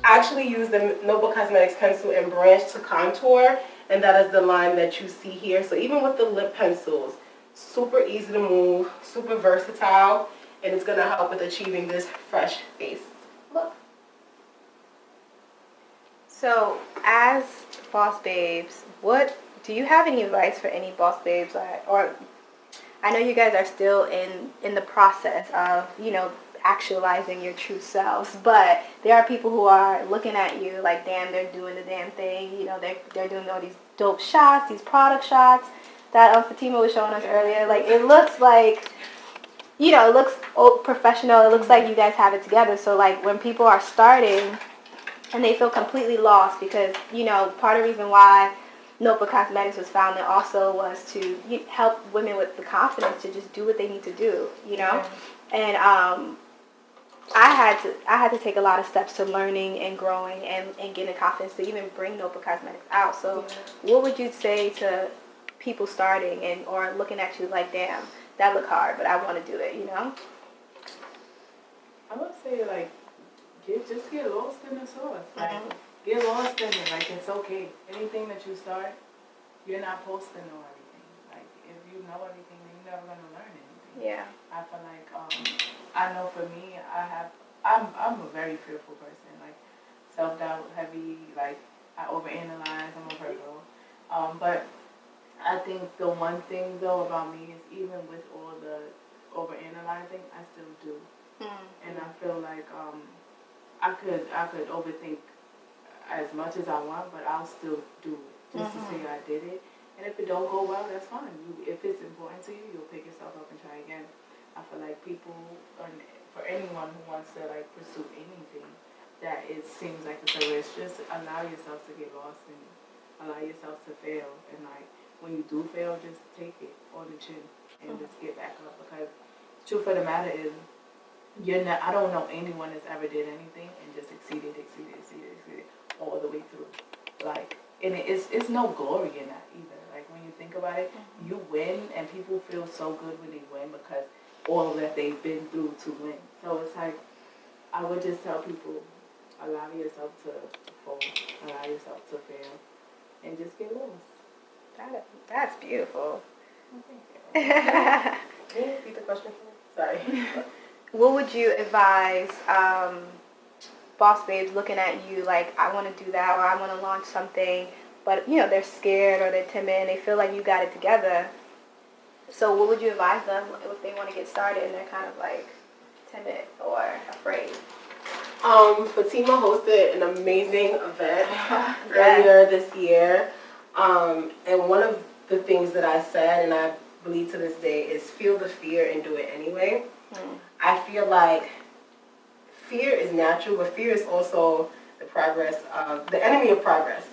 I actually use the Noble Cosmetics pencil and branch to contour, and that is the line that you see here. So even with the lip pencils, super easy to move, super versatile, and it's going to help with achieving this fresh face look. So, as boss babes, what do you have any advice for any boss babes, or I know you guys are still in the process of, actualizing your true selves, but there are people who are looking at you like, damn, they're doing the damn thing. They're doing all these dope shots, these product shots that Fatima was showing us earlier. Like, it looks like, it looks professional. It looks like you guys have it together. So, like, when people are starting and they feel completely lost because, part of the reason why Notebook Cosmetics was founded also was to help women with the confidence to just do what they need to do, And I had to take a lot of steps to learning and growing and getting confidence to even bring Notebook Cosmetics out. So what would you say to people starting or looking at you like, damn, that look hard, but I want to do it, I would say, like, just get lost in the sauce. Like, get lost in it. Like, it's okay. Anything that you start, you're not supposed to know everything. Like, if you know everything, then you're never going to learn anything. Yeah. I feel like, I know for me, I'm a very fearful person. Like, self-doubt heavy. Like, I overanalyze. I'm a Virgo. But I think the one thing, though, about me is even with all the overanalyzing, I still do. And I feel like I could overthink as much as I want, but I'll still do it just to say I did it. And if it don't go well, that's fine. If it's important to you, you'll pick yourself up and try again. I feel like people, for anyone who wants to like pursue anything that it seems like it's a risk, just allow yourself to get lost and allow yourself to fail. And like when you do fail, just take it on the chin and just get back up. Because the truth of the matter is, I don't know anyone that's ever did anything and just succeeded all the way through. Like, and it's no glory in that either. Like, when you think about it, you win and people feel so good when they win because all that they've been through to win. So it's like, I would just tell people, allow yourself to fall, allow yourself to fail, and just get lost. That's beautiful. Can you repeat the question for me? Sorry. What would you advise boss babes looking at you like, I want to do that, or I want to launch something, but they're scared or they're timid and they feel like you got it together? So what would you advise them if they want to get started and they're kind of like timid or afraid? Fatima hosted an amazing event earlier this year, and one of the things that I said, and I believe to this day, is feel the fear and do it anyway. I feel like fear is natural, but fear is also the enemy of progress.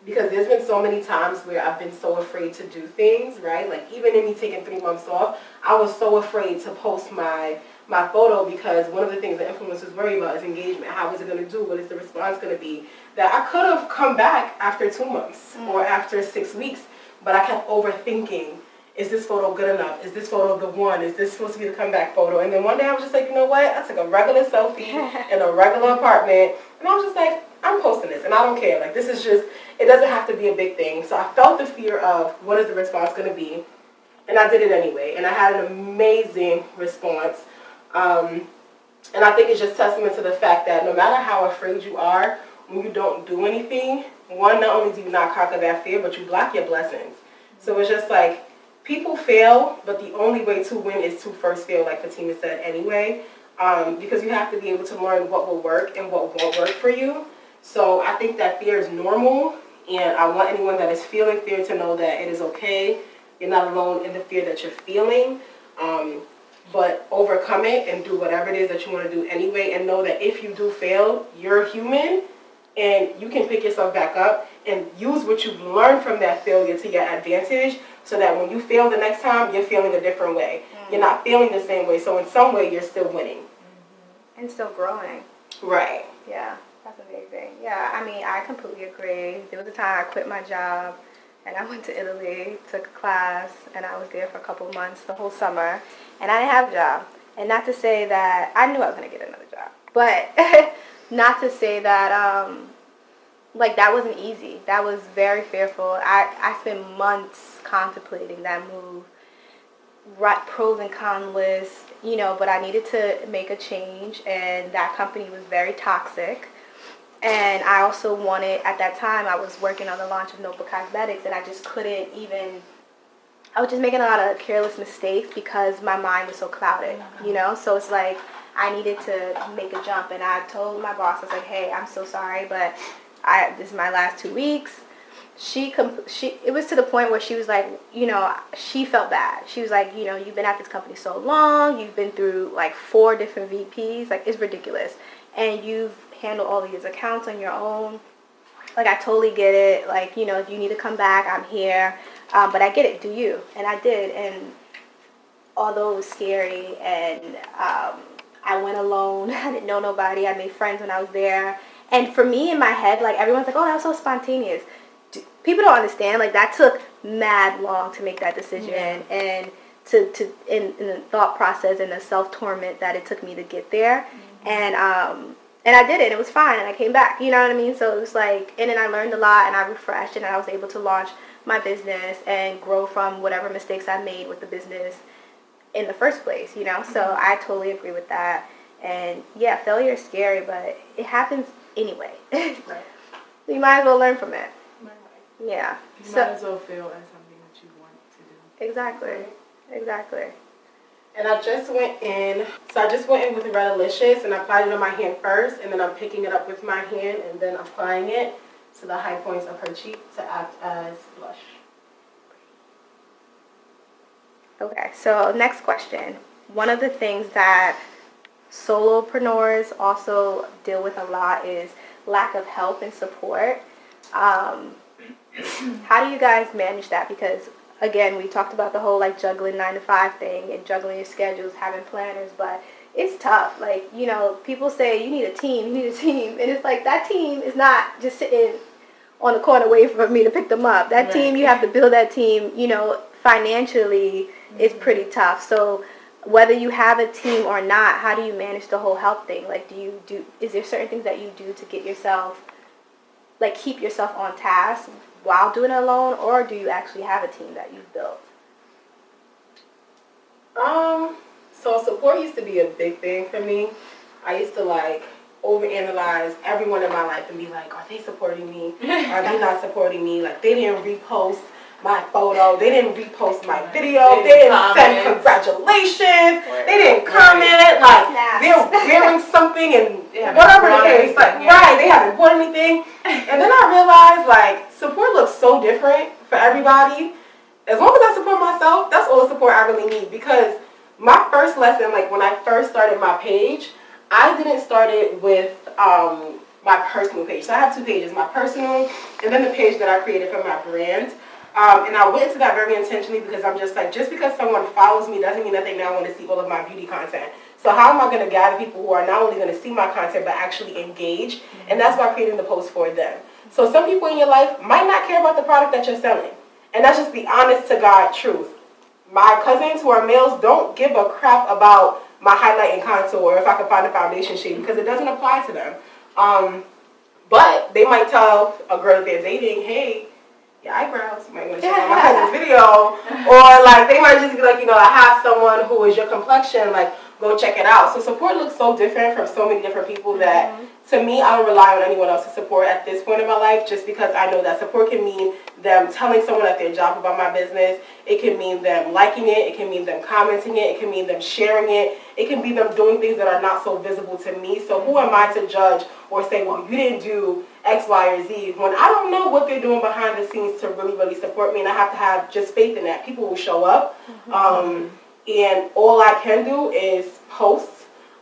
Because there's been so many times where I've been so afraid to do things, right? Like even in me taking 3 months off, I was so afraid to post my photo because one of the things that influencers worry about is engagement. How is it going to do? What is the response going to be? That I could have come back after 2 months or after 6 weeks, but I kept overthinking. Is this photo good enough? Is this photo the one? Is this supposed to be the comeback photo? And then one day I was just like, you know what? I took a regular selfie in a regular apartment, and I was just like, I'm posting this, and I don't care. Like, this is just, it doesn't have to be a big thing. So I felt the fear of what is the response going to be, and I did it anyway, and I had an amazing response. And I think it's just testament to the fact that no matter how afraid you are, when you don't do anything, one, not only do you not conquer that fear, but you block your blessings. So it's just like, people fail, but the only way to win is to first fail, like Fatima said anyway, because you have to be able to learn what will work and what won't work for you. So I think that fear is normal, and I want anyone that is feeling fear to know that it is okay. You're not alone in the fear that you're feeling, but overcome it and do whatever it is that you want to do anyway, and know that if you do fail, you're human, and you can pick yourself back up and use what you've learned from that failure to your advantage, so that when you fail the next time, you're feeling a different way. You're not feeling the same way, so in some way, you're still winning. And still growing. Right. Yeah, that's amazing. Yeah, I mean, I completely agree. There was a time I quit my job, and I went to Italy, took a class, and I was there for a couple months, the whole summer, and I didn't have a job. And not to say that I knew I was going to get another job, but not to say that like that wasn't easy. That was very fearful. I spent months contemplating that move, write pros and cons list, you know, but I needed to make a change, and that company was very toxic. And I also wanted, at that time, I was working on the launch of Notebook Cosmetics, and I just couldn't even, I was just making a lot of careless mistakes because my mind was so clouded, you know? So it's like, I needed to make a jump, and I told my boss, I was like, hey, I'm so sorry, but this is my last 2 weeks. It was to the point where she was like, you know, she felt bad. She was like, you know, you've been at this company so long, you've been through like 4 different VPs, like it's ridiculous. And you've handled all these accounts on your own. Like, I totally get it. Like, you know, if you need to come back, I'm here. But I get it, do you? And I did. And although it was scary, and I went alone, I didn't know nobody, I made friends when I was there. And for me, in my head, like, everyone's like, oh, that was so spontaneous. People don't understand, like, that took mad long to make that decision, and in the thought process and the self-torment that it took me to get there. And I did it. It was fine, and I came back. You know what I mean? So it was like, and then I learned a lot, and I refreshed, and I was able to launch my business and grow from whatever mistakes I made with the business in the first place, you know? So I totally agree with that. And yeah, failure is scary, but it happens anyway. Right. You might as well learn from it. Right. Yeah. You might as well fail at something that you want to do. Exactly. Exactly. And I just went in with Redalicious and applied it on my hand first, and then I'm picking it up with my hand and then applying it to the high points of her cheek to act as blush. Okay, so next question. One of the things that solopreneurs also deal with a lot is lack of help and support. How do you guys manage that? Because again, we talked about the whole like juggling 9 to 5 thing and juggling your schedules, having planners, but it's tough. Like, you know, people say you need a team, and it's like that team is not just sitting on the corner waiting for me to pick them up. That team, you have to build that team, you know, financially is pretty tough. So whether you have a team or not, how do you manage the whole health thing? Like, is there certain things that you do to get yourself, like, keep yourself on task while doing it alone, or do you actually have a team that you've built? So support used to be a big thing for me. I used to like overanalyze everyone in my life and be like, are they supporting me? Are they not supporting me? Like, they didn't repost my photo, they didn't repost my video, they didn't send congratulations, they didn't comment, like they're wearing something and whatever the case, like they haven't bought anything. And then I realized like support looks so different for everybody. As long as I support myself, that's all the support I really need. Because my first lesson, like when I first started my page, I didn't start it with my personal page. So I have 2 pages, my personal and then the page that I created for my brand. And I went into that very intentionally because I'm just like, just because someone follows me doesn't mean that they now want to see all of my beauty content. So how am I going to gather people who are not only going to see my content but actually engage? And that's why I'm creating the post for them. So some people in your life might not care about the product that you're selling. And that's just the honest to God truth. My cousins who are males don't give a crap about my highlight and contour or if I can find a foundation shade because it doesn't apply to them. But they might tell a girl that they're dating, hey, your eyebrows, you might want to check out my cousin's video. Or like they might just be like, you know, I have someone who is your complexion, like go check it out. So support looks so different from so many different people that to me, I don't rely on anyone else's support at this point in my life just because I know that support can mean them telling someone at their job about my business. It can mean them liking it. It can mean them commenting it. It can mean them sharing it. It can be them doing things that are not so visible to me. So who am I to judge or say, well, you didn't do X, Y, or Z when I don't know what they're doing behind the scenes to really, really support me. And I have to have just faith in that. People will show up. And all I can do is post.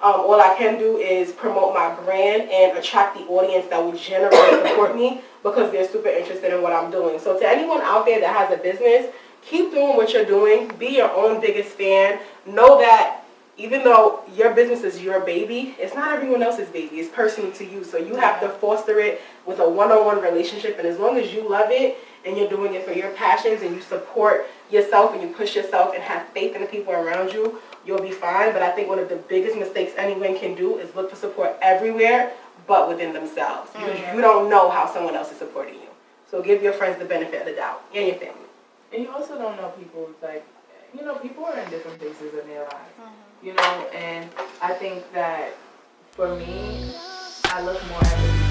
All I can do is promote my brand and attract the audience that will generally support me because they're super interested in what I'm doing. So to anyone out there that has a business, keep doing what you're doing. Be your own biggest fan. Know that even though your business is your baby, it's not everyone else's baby. It's personal to you. So you have to foster it with a one-on-one relationship. And as long as you love it and you're doing it for your passions and you support yourself and you push yourself and have faith in the people around you, you'll be fine. But I think one of the biggest mistakes anyone can do is look for support everywhere but within themselves, because you don't know how someone else is supporting you. So give your friends the benefit of the doubt, and your family. And you also don't know people's, like, you know, people are in different places in their lives, you know, and I think that for me, I look more at the